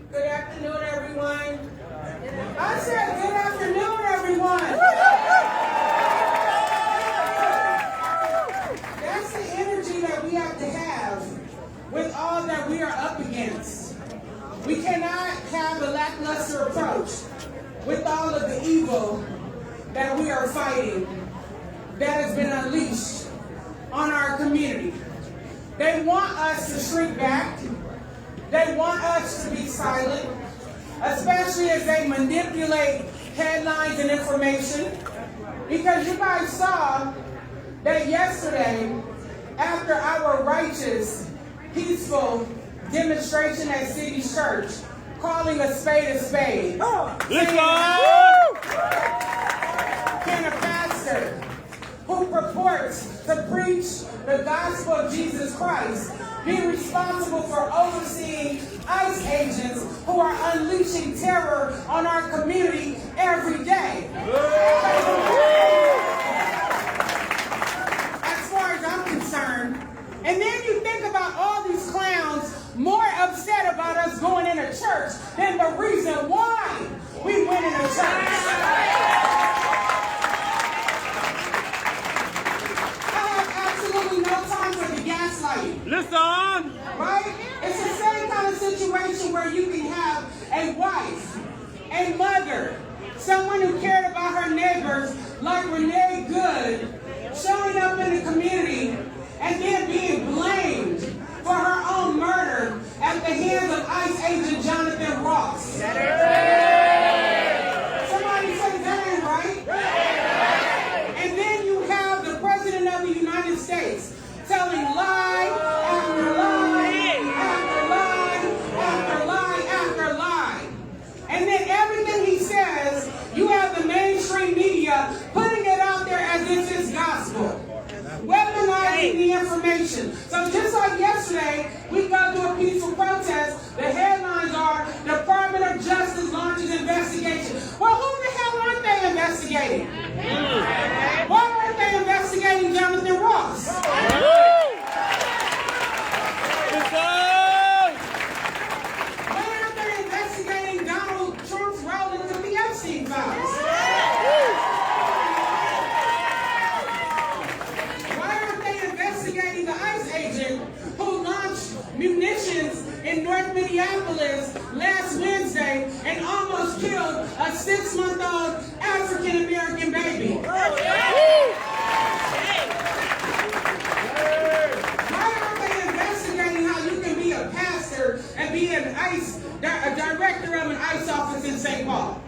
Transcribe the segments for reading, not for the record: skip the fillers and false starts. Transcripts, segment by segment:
Good afternoon, everyone. I said good afternoon, everyone. That's the energy that we have to have with all that we are up against. We cannot have a lackluster approach with all of the evil that we are fighting that has been unleashed on our community. They want us to shrink back. They want us to be silent, especially as they manipulate headlines and information. Because you guys saw that yesterday, after our righteous, peaceful demonstration at City Church, calling a spade, can a pastor who purports to preach the gospel of Jesus Christ be responsible for overseeing ICE agents who are unleashing terror on our community every day? As far as I'm concerned, and then you think about all these clowns more upset about us going into church than the reason why we went into church. Listen! Right? It's the same kind of situation where you can have a wife, a mother, someone who cared about her neighbors, like Renee Good, showing up in the community and then being blamed for her own murder at the hands of ICE agent Jonathan Ross. Somebody say that ain't right. And then you have the President of the United States telling lie after lie after lie after lie after lie. And then everything he says, you have the mainstream media putting it out there as if it's gospel, weaponizing the information. So just like yesterday, we go to a peaceful protest, the headlines are, Department of Justice launches investigation. Well, who the hell aren't they investigating? Why aren't they investigating Jonathan Ross? Why aren't they investigating Donald Trump's role in the Epstein files? Why aren't they investigating the ICE agent who launched munitions in North Minneapolis last Wednesday and almost killed a 6-month-old African-American baby? Why aren't they investigating how you can be a pastor and be a director of an ICE office in St. Paul?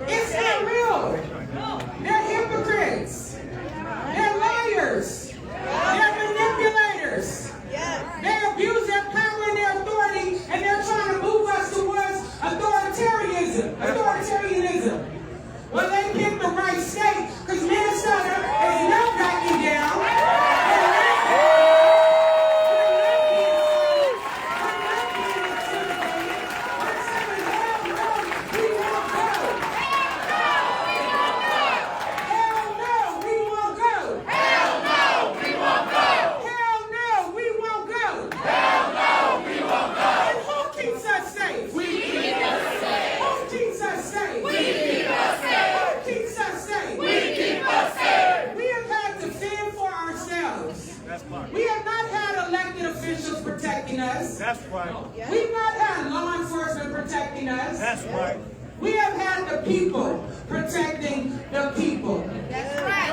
It's not real. They're hypocrites. They're liars. They're manipulators. They abuse their power and their authority, and they're trying to move us towards authoritarianism. Well, they picked the right state because Minnesota is not backing down. We have not had elected officials protecting us. That's right. We've not had law enforcement protecting us. That's right. We have had the people protecting the people. That's right.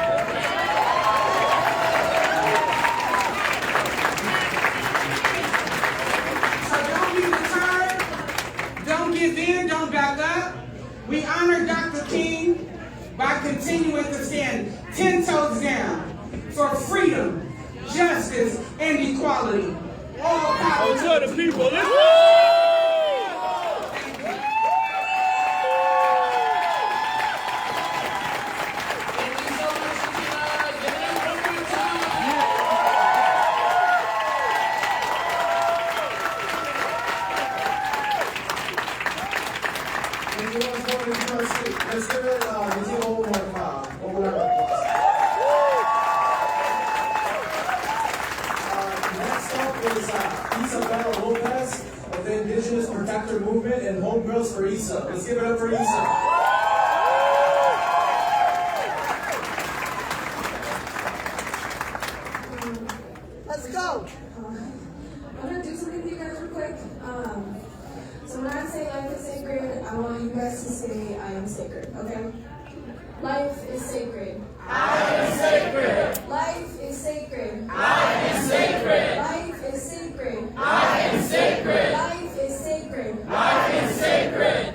So don't be deterred. Don't give in. Don't back up. We honor Dr. King by continuing to stand 10 toes down for freedom, justice, and equality. All power To the people. Let's give it one more After Movement and Homegirls for Isa. Let's give it up for Isa. Let's go. I'm going to do something with you guys real quick. So when I say life is sacred, I want you guys to say I am sacred, okay? Life is sacred. I am sacred. Life is sacred. I am sacred. Life is sacred. I am sacred. Life is sacred. Life is sacred.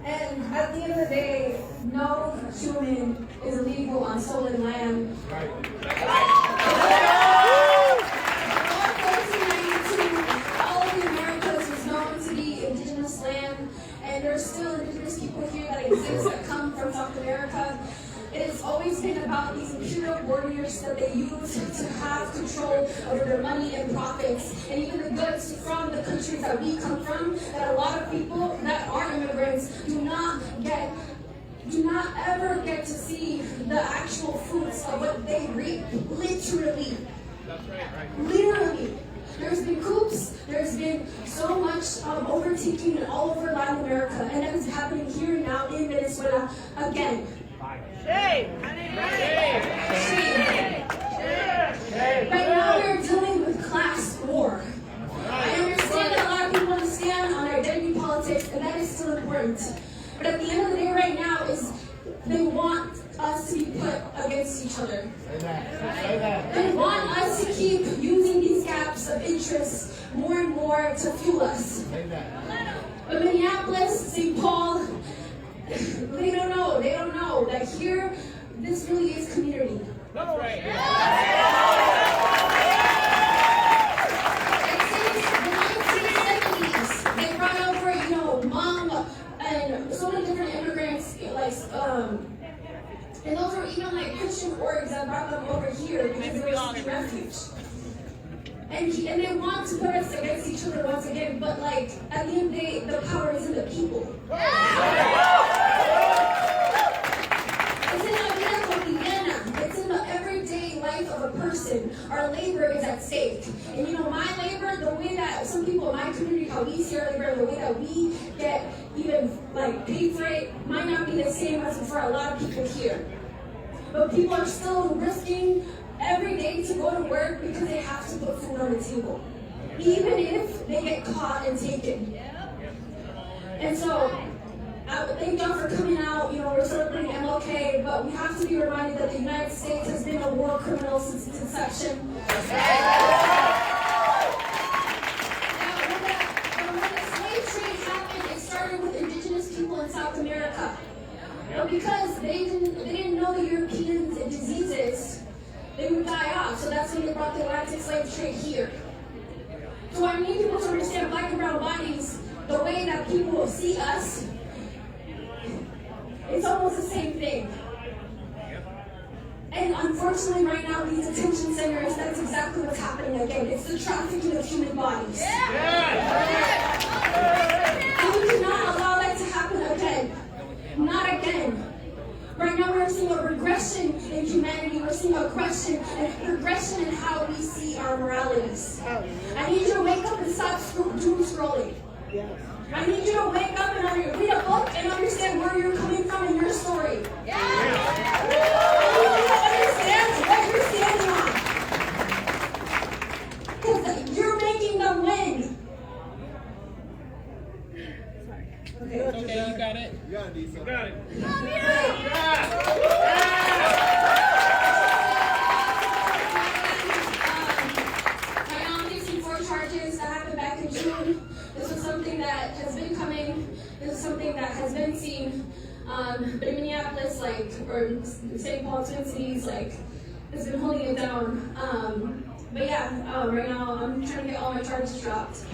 And at the end of the day, no human is illegal on stolen land. All of the Americas was known to be indigenous land, and there's still indigenous people here that exist that come from South America. It has always been about these imperial warriors that they use to have control over their money and profits, and even the goods from the countries that we come from, that a lot of people that are immigrants do not ever get to see the actual fruits of what they reap, literally. Literally. There's been coups, there's been so much overtaking all over Latin America, and that is happening here now in Venezuela again. Right now we're dealing with class war. I understand that a lot of people understand on identity politics, and that is still important. But at the end of the day right now is they want us to be put against each other. They want us to keep using these gaps of interest more and more to fuel us. But Minneapolis, St. Paul, they don't know that here, this really is community. That's right. And since the 1970s, they brought over, Hmong and so many different immigrants, and those were even like Christian orgs that brought them over here because they were seeking refuge. And they want to put us against each other once again, but like at the end of the day, the power is in the people. It's in la vida cotidiana. It's in the everyday life of a person. Our labor is at stake. And my labor, the way that some people in my community, how we see our labor, the way that we get even like paid for it, might not be the same as for a lot of people here. But people are still risking every day to go to work because they have to put food on the table, even if they get caught and taken. And so, thank y'all for coming out. We're celebrating MLK, but we have to be reminded that the United States has been a war criminal since its inception. When the slave trade happened, it started with indigenous people in South America. But because they didn't know the Europeans and diseases, they would die off. So that's when they brought the Atlantic slave trade here. So I need people to understand black and brown bodies, the way that people see us, it's almost the same thing. And unfortunately right now, these detention centers, that's exactly what's happening again. It's the trafficking of human bodies. And we cannot allow that to happen again. Not again. Right now we're seeing a regression in humanity. We're seeing a regression in how we see our moralities. I need you to wake up and stop doom scrolling. I need you to wake up and read a book and understand where you're coming from in your story. I need you to understand what you're standing on. Because you're making them win. Okay, you got it. You got it, Lisa. You got it. Right now I'm facing 4 charges that happened back in June. This was something that has been coming. This is something that has been seen. But in Minneapolis, or St. Paul, Twin Cities, has been holding it down. But yeah, right now I'm trying to get all my charges dropped.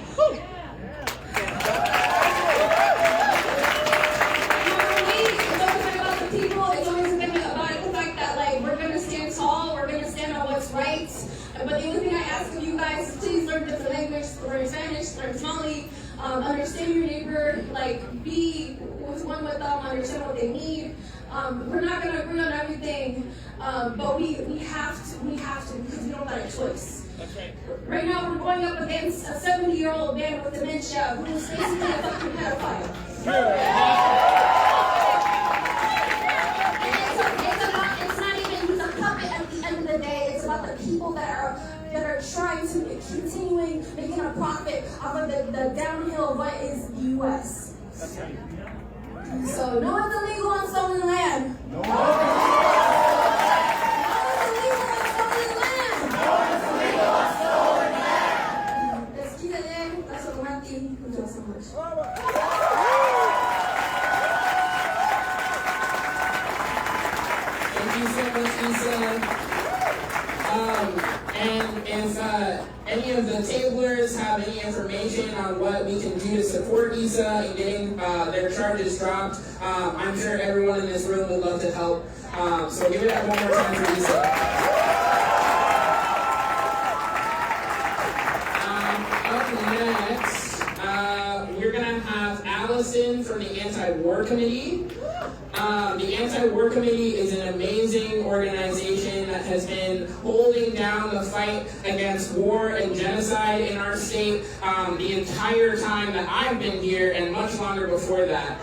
It's always been about the fact that we're gonna stand tall, we're gonna stand on what's right. But the only thing I ask of you guys is please learn different language, learn Spanish, learn Somali, understand your neighbor, be with one with them, understand what they need. We're not gonna agree on everything, but we have to because we don't got a choice. That's right. Right now, we're going up against a 70-year-old man with dementia who is basically a fucking pedophile. It's not even he's a puppet at the end of the day. It's about the people that are trying to continuing making a profit off of the downhill of what is the U.S. That's right. So no one's illegal on stolen land. No one's illegal on stolen land. Let's keep it in. That's what we're thinking. Thank you so much. Thank you so much, Issa. And if any of the tablers have any information on what we can do to support Issa in getting their charges dropped, I'm sure everyone in this room would love to help. So give it up one more time for Issa. Up next, we're going to have Allison from the Anti-War Committee. The Anti-War Committee is an amazing organization that has been holding down the fight against war and genocide in our state the entire time that I've been here and much longer before that.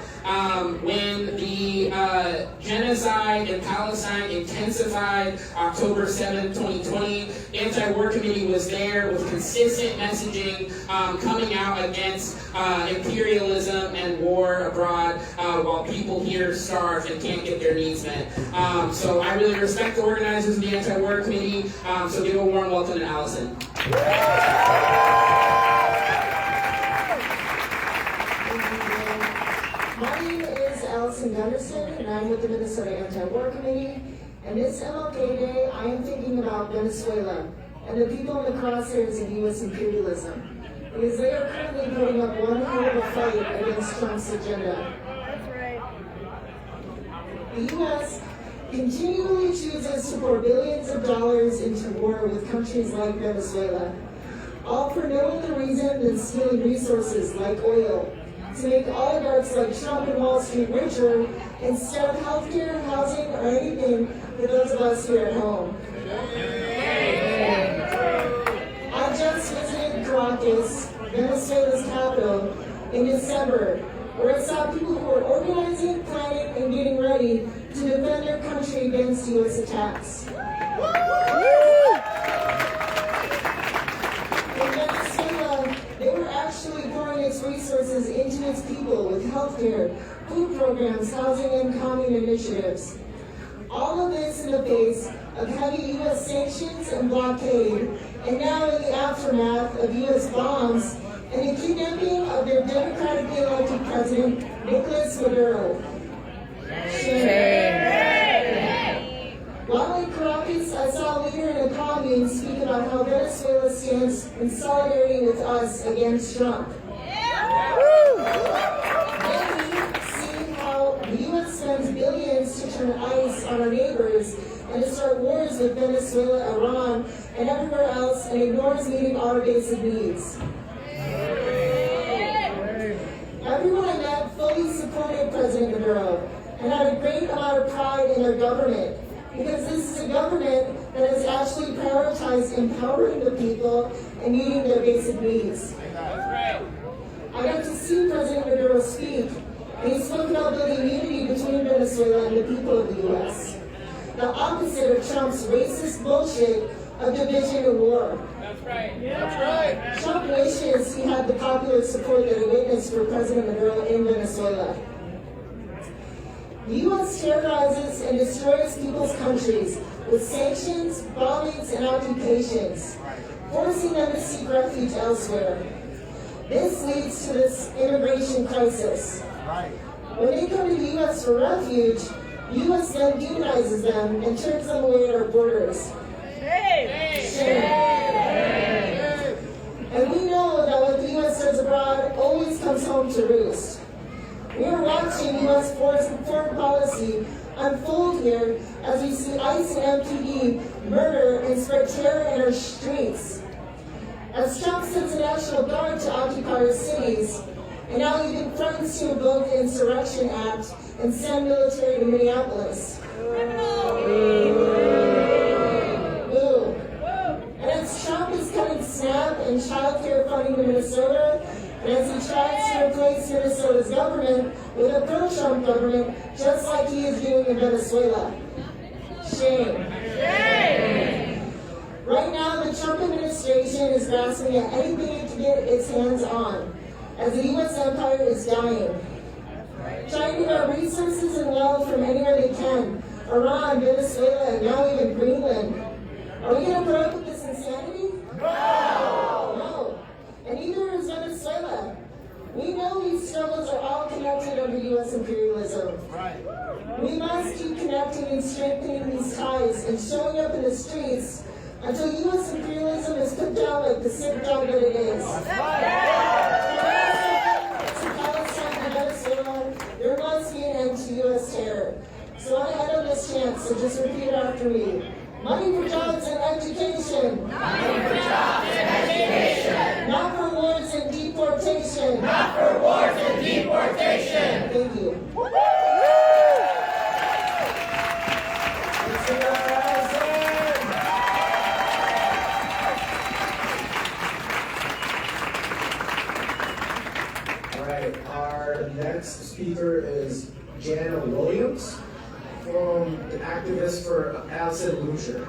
When the genocide in Palestine intensified October 7th, 2020, Anti-War Committee was there with consistent messaging coming out against imperialism and war abroad while people here starve and can't get their needs met. So I really respect the organizers of the Anti-War Committee, so give a warm welcome to Allison. My name is Allison Gunderson, and I'm with the Minnesota Anti-War Committee. And this MLK Day, I am thinking about Venezuela and the people in the crosshairs of U.S. imperialism, because they are currently putting up one hell of a fight against Trump's agenda. The U.S. continually chooses to pour billions of dollars into war with countries like Venezuela, all for no other reason than stealing resources like oil, to make oligarchs like Trump and Wall Street richer instead of healthcare, housing, or anything for those of us here at home. I just visited Caracas, Venezuela's capital, in December, where I saw people who were organizing, planning, and getting ready to defend their country against U.S. attacks. In Venezuela, they were actually pouring its resources into its people with healthcare, food programs, housing, and calming initiatives. All of this in the face of heavy U.S. sanctions and blockade, and now in the aftermath of U.S. bombs and the kidnapping of their democratically elected president, Nicolas Maduro. While in Caracas, I saw a leader in a commune speak about how Venezuela stands in solidarity with us against Trump. Seeing how the U.S. spends billions to turn ice on our neighbors and to start wars with Venezuela, Iran, and everywhere else, and ignores meeting our basic needs. Everyone I met fully supported President Maduro and had a great amount of pride in their government, because this is a government that has actually prioritized empowering the people and meeting their basic needs. I got to see President Maduro speak, and he spoke about building unity between Venezuela and the people of the U.S. The opposite of Trump's racist bullshit of division and war. That's right. That's right. Trump wishes he had the popular support that he witnessed for President Maduro in Venezuela. The U.S. terrorizes and destroys people's countries with sanctions, bombings, and occupations, forcing them to seek refuge elsewhere. This leads to this immigration crisis. When they come to the U.S. for refuge, the U.S. then demonizes them and turns them away at our borders. And we know that what the U.S. does abroad always comes home to roost. We are watching U.S. foreign policy unfold here as we see ICE and MPD murder and spread terror in our streets. As Trump sends a National Guard to occupy our cities, and now even threatens to invoke the Insurrection Act and send military to Minneapolis. Boo. And as Trump is of Minnesota, and as he tries to replace Minnesota's government with a pro-Trump government, just like he is doing in Venezuela. Shame. Right now, the Trump administration is grasping at anything it can get its hands on, as the U.S. empire is dying. Trying to get our resources and wealth from anywhere they can, Iran, Venezuela, and now even Greenland. Are we going to put up with this insanity? No. And neither is Venezuela. We know these struggles are all connected under U.S. imperialism. We must keep connecting and strengthening these ties and showing up in the streets until U.S. imperialism is put down like the sick dog that it is. To Palestine and Venezuela, there must be an end to U.S. terror. So I had on this chance, so just repeat it after me. Money for jobs and education. Money for jobs and education. Not for wars and deportation. Not for wars and deportation. Thank you. All right, our next speaker is Jana Williams, an activist for Alison Lucier.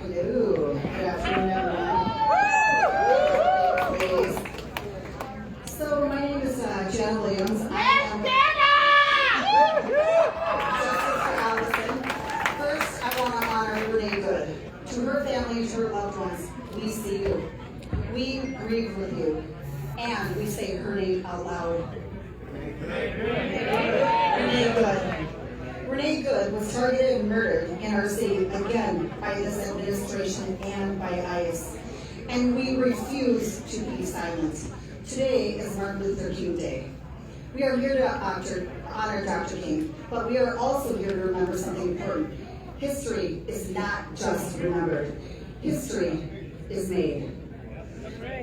Hello, good afternoon, everyone. So my name is Jana Williams. I am Justice for Allison. First, I want to honor Renee Good. To her family, to her loved ones, we see you. We grieve with you. And we say her name out loud. Renee Good. Renee Good was targeted and murdered in our city again by this administration and by ICE. And we refuse to be silent. Today is Martin Luther King Day. We are here to honor Dr. King, but we are also here to remember something important. History is not just remembered. History is made.